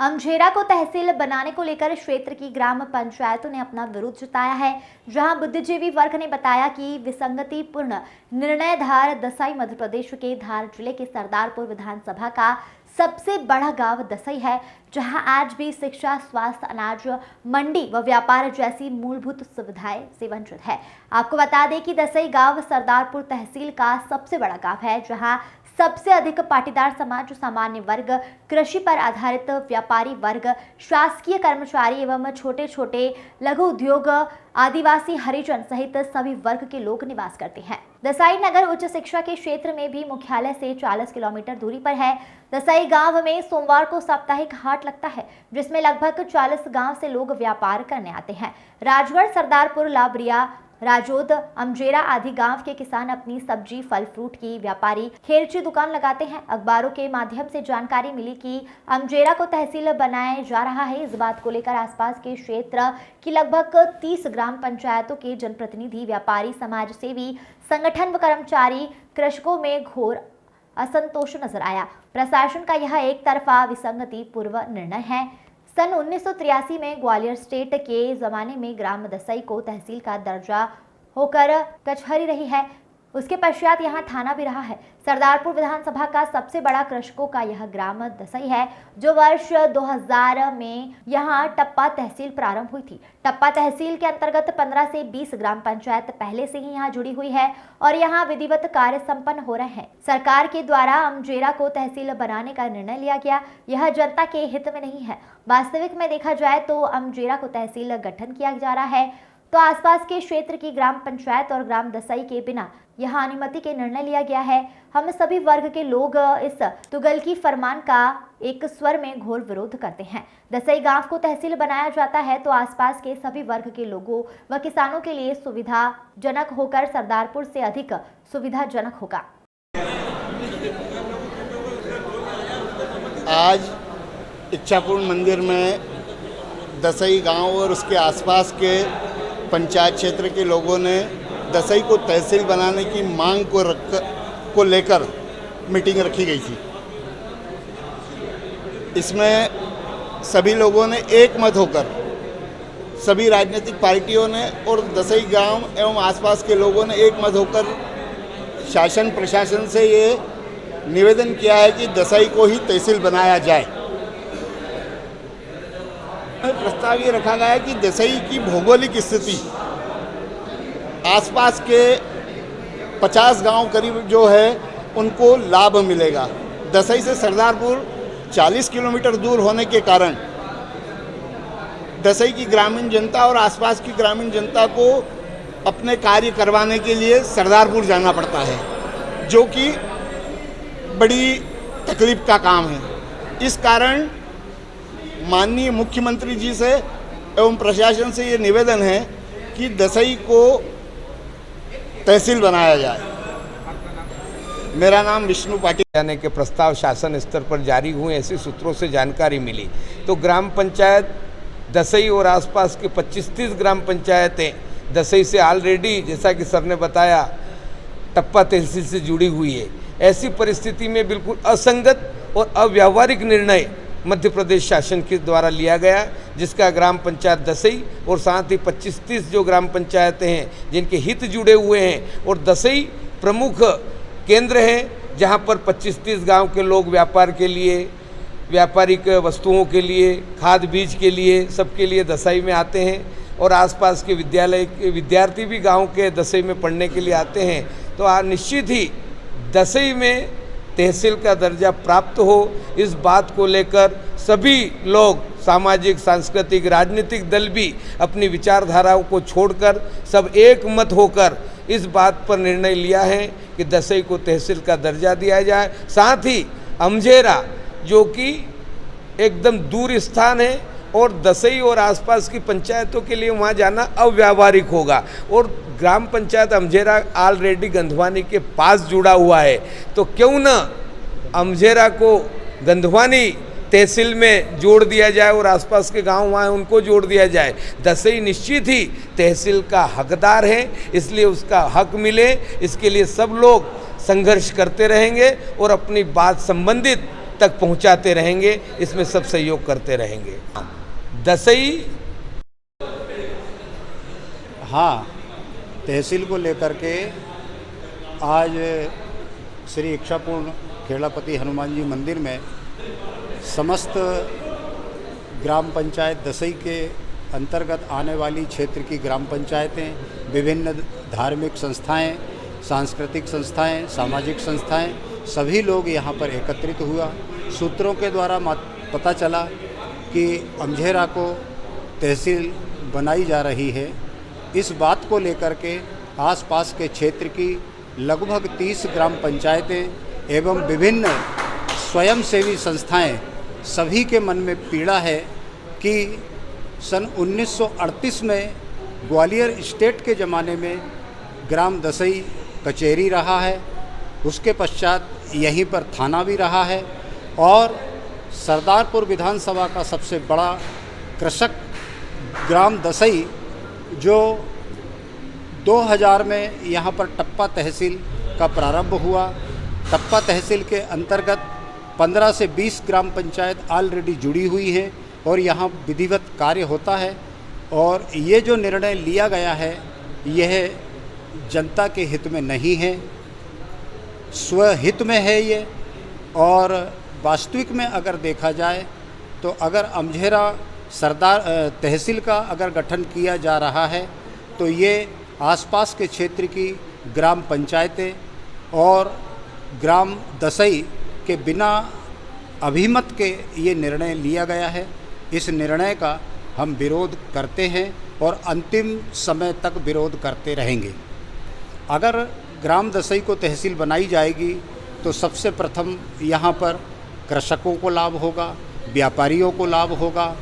अमझेरा को तहसील बनाने को लेकर क्षेत्र की ग्राम पंचायतों ने अपना विरोध जताया है, जहां बुद्धिजीवी वर्ग ने बताया कि विसंगतिपूर्ण निर्णय धार दसाई मध्य प्रदेश के धार जिले के सरदारपुर विधानसभा का सबसे बड़ा गांव दसई है, जहां आज भी शिक्षा, स्वास्थ्य, अनाज मंडी व व्यापार जैसी मूलभूत सुविधाएं से वंचित है। आपको बता दें कि दसई गांव सरदारपुर तहसील का सबसे बड़ा गांव है, जहां सबसे अधिक पाटीदार समाज, सामान्य वर्ग, कृषि पर आधारित व्यापारी वर्ग, शासकीय कर्मचारी एवं छोटे छोटे लघु उद्योग, आदिवासी, हरिजन सहित सभी वर्ग के लोग निवास करते हैं। दसाई नगर उच्च शिक्षा के क्षेत्र में भी मुख्यालय से 40 किलोमीटर दूरी पर है। दसाई गांव में सोमवार को साप्ताहिक हाट लगता है, जिसमें लगभग 40 गांव से लोग व्यापार करने आते हैं। राजगढ़, सरदारपुर, लाबरिया, राजोद, अमझेरा आदि गांव के किसान अपनी सब्जी, फल फ्रूट की व्यापारी खेरची दुकान लगाते हैं। अखबारों के माध्यम से जानकारी मिली कि अमझेरा को तहसील बनाया जा रहा है। इस बात को लेकर आसपास के क्षेत्र की लगभग 30 ग्राम पंचायतों के जनप्रतिनिधि, व्यापारी, समाज सेवी संगठन व कर्मचारी, कृषकों में घोर असंतोष नजर आया। प्रशासन का यह एक तरफा विसंगति पूर्ण निर्णय है। सन 1983 में ग्वालियर स्टेट के जमाने में ग्राम दसई को तहसील का दर्जा होकर कचहरी रही है। उसके पश्चात यहाँ थाना भी रहा है। सरदारपुर विधानसभा का सबसे बड़ा कृषकों का यह ग्राम दसई है, जो वर्ष 2000 में यहाँ टप्पा तहसील प्रारंभ हुई थी। टप्पा तहसील के अंतर्गत 15 से 20 ग्राम पंचायत पहले से ही यहाँ जुड़ी हुई है और यहाँ विधिवत कार्य संपन्न हो रहे हैं। सरकार के द्वारा अमझेरा को तहसील बनाने का निर्णय लिया गया। यह जनता के हित में नहीं है। वास्तविक में देखा जाए तो अमझेरा को तहसील गठन किया जा रहा है तो आसपास के क्षेत्र की ग्राम पंचायत और ग्राम दसई के बिना यहाँ अनुमति के निर्णय लिया गया है। हम सभी वर्ग के लोग इस तुगलकी फरमान का एक स्वर में घोर विरोध करते हैं। दसई गांव को तहसील बनाया जाता है तो आसपास के सभी वर्ग के लोगों व किसानों के लिए सुविधाजनक होकर सरदारपुर से अधिक सुविधाजनक होगा। आज इच्छापुर मंदिर में दसई गांव और उसके आसपास के पंचायत क्षेत्र के लोगों ने दसई को तहसील बनाने की मांग को लेकर मीटिंग रखी गई थी। इसमें सभी लोगों ने एक मत होकर, सभी राजनीतिक पार्टियों ने और दसई गांव एवं आसपास के लोगों ने एक मत होकर शासन प्रशासन से ये निवेदन किया है कि दसई को ही तहसील बनाया जाए। प्रस्ताव ये रखा गया है कि दसई की भौगोलिक स्थिति आसपास के 50 गांव करीब जो है उनको लाभ मिलेगा। दसई से सरदारपुर 40 किलोमीटर दूर होने के कारण दसई की ग्रामीण जनता और आसपास की ग्रामीण जनता को अपने कार्य करवाने के लिए सरदारपुर जाना पड़ता है, जो कि बड़ी तकलीफ का काम है। इस कारण माननीय मुख्यमंत्री जी से एवं प्रशासन से ये निवेदन है कि दसई को तहसील बनाया जाए। मेरा नाम विष्णु पाटिल। जाने के प्रस्ताव शासन स्तर पर जारी हुए, ऐसे सूत्रों से जानकारी मिली तो ग्राम पंचायत दसई और आसपास के 25-30 ग्राम पंचायतें दसई से ऑलरेडी, जैसा कि सर ने बताया, टप्पा तहसील से जुड़ी हुई है। ऐसी परिस्थिति में बिल्कुल असंगत और अव्यावहारिक निर्णय मध्य प्रदेश शासन के द्वारा लिया गया, जिसका ग्राम पंचायत दसई और साथ ही 25-30 जो ग्राम पंचायतें हैं जिनके हित जुड़े हुए हैं और दसई प्रमुख केंद्र हैं, जहां पर 25-30 गांव के लोग व्यापार के लिए, व्यापारिक वस्तुओं के लिए, खाद बीज के लिए, सबके लिए दसई में आते हैं और आसपास के विद्यालय के विद्यार्थी भी गाँव के दसई में पढ़ने के लिए आते हैं। तो निश्चित ही दसई में तहसील का दर्जा प्राप्त हो, इस बात को लेकर सभी लोग, सामाजिक, सांस्कृतिक, राजनीतिक दल भी अपनी विचारधाराओं को छोड़कर सब एक मत होकर इस बात पर निर्णय लिया है कि दसई को तहसील का दर्जा दिया जाए। साथ ही अमझेरा, जो कि एकदम दूर स्थान है और दसई और आसपास की पंचायतों के लिए वहाँ जाना अव्यावहारिक होगा और ग्राम पंचायत अमझेरा ऑलरेडी गंधवानी के पास जुड़ा हुआ है, तो क्यों न अमझेरा को गंधवानी तहसील में जोड़ दिया जाए और आसपास के गांव वहाँ उनको जोड़ दिया जाए। दसई निश्चित ही तहसील का हकदार है, इसलिए उसका हक मिले, इसके लिए सब लोग संघर्ष करते रहेंगे और अपनी बात संबंधित तक पहुंचाते रहेंगे, इसमें सब सहयोग करते रहेंगे। दसई हाँ, तहसील को लेकर के आज श्री इच्छापूर्ण खेड़ापति हनुमान जी मंदिर में समस्त ग्राम पंचायत दसई के अंतर्गत आने वाली क्षेत्र की ग्राम पंचायतें, विभिन्न धार्मिक संस्थाएं, सांस्कृतिक संस्थाएं, सामाजिक संस्थाएं, सभी लोग यहाँ पर एकत्रित हुआ। सूत्रों के द्वारा पता चला कि अमझेरा को तहसील बनाई जा रही है। इस बात को लेकर के आसपास के क्षेत्र की लगभग 30 ग्राम पंचायतें एवं विभिन्न स्वयंसेवी संस्थाएं, सभी के मन में पीड़ा है कि सन 1938 में ग्वालियर स्टेट के ज़माने में ग्राम दसई कचहरी रहा है, उसके पश्चात यहीं पर थाना भी रहा है और सरदारपुर विधानसभा का सबसे बड़ा कृषक ग्राम दसई जो 2000 में यहाँ पर टप्पा तहसील का प्रारंभ हुआ। टप्पा तहसील के अंतर्गत 15 से 20 ग्राम पंचायत ऑलरेडी जुड़ी हुई हैं और यहाँ विधिवत कार्य होता है और ये जो निर्णय लिया गया है यह जनता के हित में नहीं है, स्वहित में है ये। और वास्तविक में अगर देखा जाए तो अगर अमझेरा तहसील का अगर गठन किया जा रहा है तो ये आसपास के क्षेत्र की ग्राम पंचायतें और ग्राम दसई के बिना अभिमत के ये निर्णय लिया गया है। इस निर्णय का हम विरोध करते हैं और अंतिम समय तक विरोध करते रहेंगे। अगर ग्राम दसई को तहसील बनाई जाएगी तो सबसे प्रथम यहाँ पर कृषकों को लाभ होगा, व्यापारियों को लाभ होगा।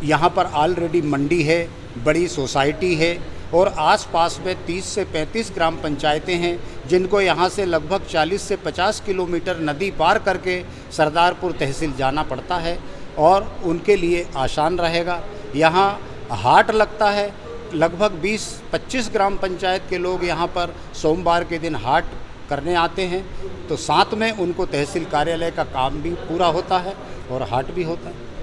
यहाँ पर ऑलरेडी मंडी है, बड़ी सोसाइटी है और आसपास में 30 से 35 ग्राम पंचायतें हैं जिनको यहाँ से लगभग 40 से 50 किलोमीटर नदी पार करके सरदारपुर तहसील जाना पड़ता है और उनके लिए आसान रहेगा। यहाँ हाट लगता है, लगभग 20-25 ग्राम पंचायत के लोग यहाँ पर सोमवार के दिन हाट करने आते हैं, तो साथ में उनको तहसील कार्यालय का काम भी पूरा होता है और हाट भी होता है।